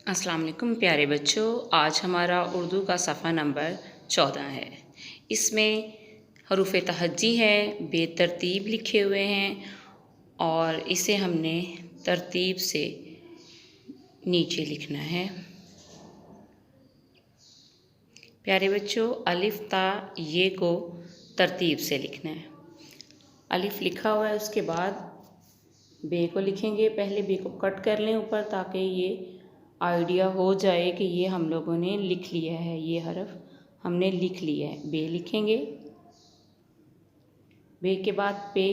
अस्सलाम वालेकुम प्यारे बच्चों। आज हमारा उर्दू का सफ़ा नंबर 14 है। इसमें हरूफ तहज्जी है, बेतरतीब लिखे हुए हैं और इसे हमने तरतीब से नीचे लिखना है। प्यारे बच्चों, अलिफ ता ये को तरतीब से लिखना है। अलिफ लिखा हुआ है, उसके बाद बे को लिखेंगे। पहले बे को कट कर लें ऊपर, ताकि ये आइडिया हो जाए कि ये हम लोगों ने लिख लिया है, ये हरफ हमने लिख लिया है। बे लिखेंगे। बे के बाद पे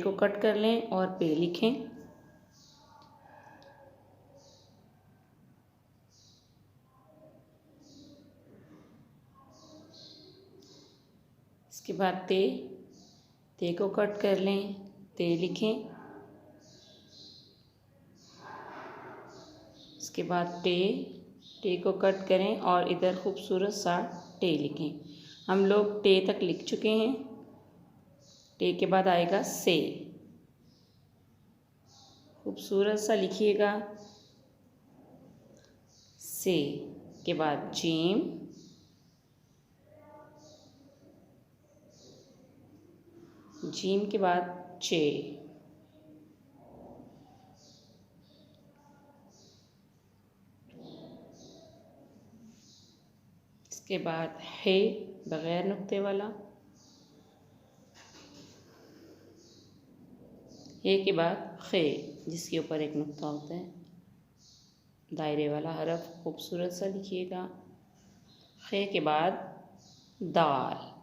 को कट कर लें और पे लिखें। इसके बाद ते को कट कर लें, ते लिखें। इसके बाद टे को कट करें और इधर खूबसूरत सा टे लिखें। हम लोग टे तक लिख चुके हैं। टे के बाद आएगा से, खूबसूरत सा लिखिएगा। से के बाद जीम, जीम के बाद चे, इसके बाद है बग़ैर नुक्ते वाला, हे के बाद खे जिसके ऊपर एक नुक्ता होता है, दायरे वाला हरफ खूबसूरत सा लिखिएगा। खे के बाद दाल,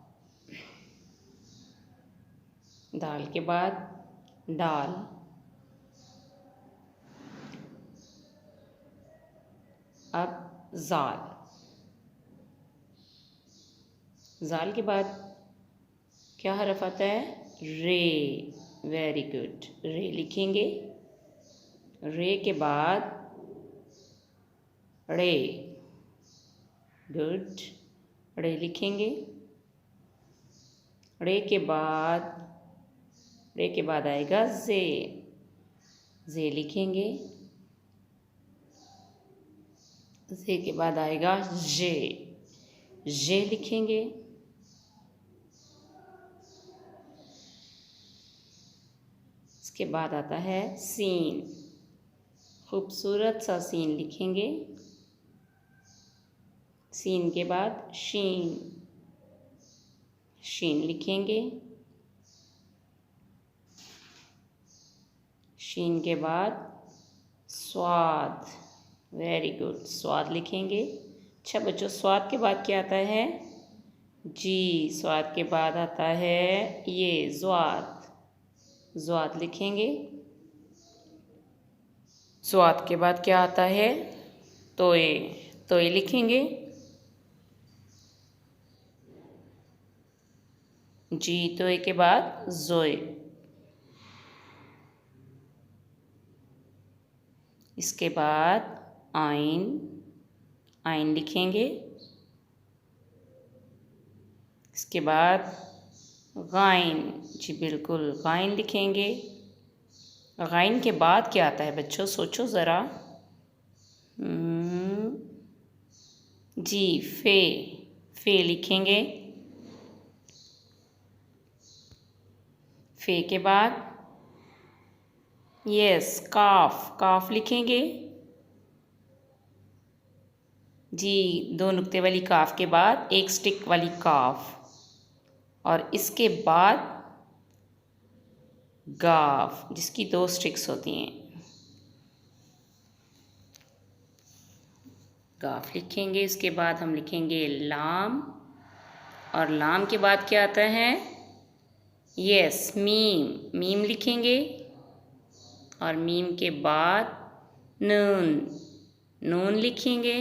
दाल के बाद डाल, अब जाल, जाल के बाद क्या हरफ आता है? रे। वेरी गुड, रे लिखेंगे। रे के बाद रे, गुड, रे लिखेंगे। रे के बाद आएगा जे लिखेंगे। जे के बाद आएगा जे लिखेंगे। इसके बाद आता है सीन, खूबसूरत सा सीन लिखेंगे। सीन के बाद शीन लिखेंगे। शीन के बाद स्वाद, वेरी गुड, स्वाद लिखेंगे। अच्छा बच्चों, स्वाद के बाद क्या आता है? जी। स्वाद के बाद आता है ये ज़्वाद लिखेंगे। स्वाद के बाद क्या आता है? तोए लिखेंगे। जी, तोए के बाद जोए। इसके बाद आइन लिखेंगे। इसके बाद गाइन, जी बिल्कुल, गाइन लिखेंगे। गाइन के बाद क्या आता है बच्चों? सोचो ज़रा। जी, फे लिखेंगे। फे के बाद यस, काफ लिखेंगे। जी, दो नुक्ते वाली काफ के बाद एक स्टिक वाली काफ, और इसके बाद गाफ जिसकी दो स्टिक्स होती हैं। गाफ लिखेंगे। इसके बाद हम लिखेंगे लाम, और लाम के बाद क्या आता है? यस, मीम लिखेंगे। और मीम के बाद नून लिखेंगे।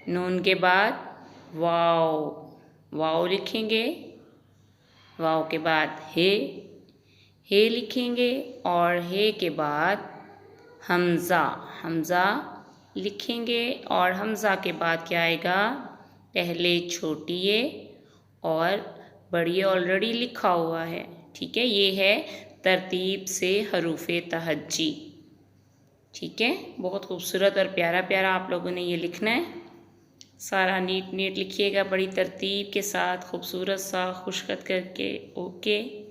नून के बाद वाव लिखेंगे। वाव के बाद हे लिखेंगे। और हे के बाद हमज़ा लिखेंगे। और हमज़ा के बाद क्या आएगा? पहले छोटी ए और बड़ी ऑलरेडी लिखा हुआ है। ठीक है, ये है तरतीब से हरूफ तहज्जी। ठीक है, बहुत खूबसूरत और प्यारा प्यारा आप लोगों ने ये लिखना है। सारा नीट नीट लिखिएगा, बड़ी तरतीब के साथ खूबसूरत सा खुशखत करके। ओके।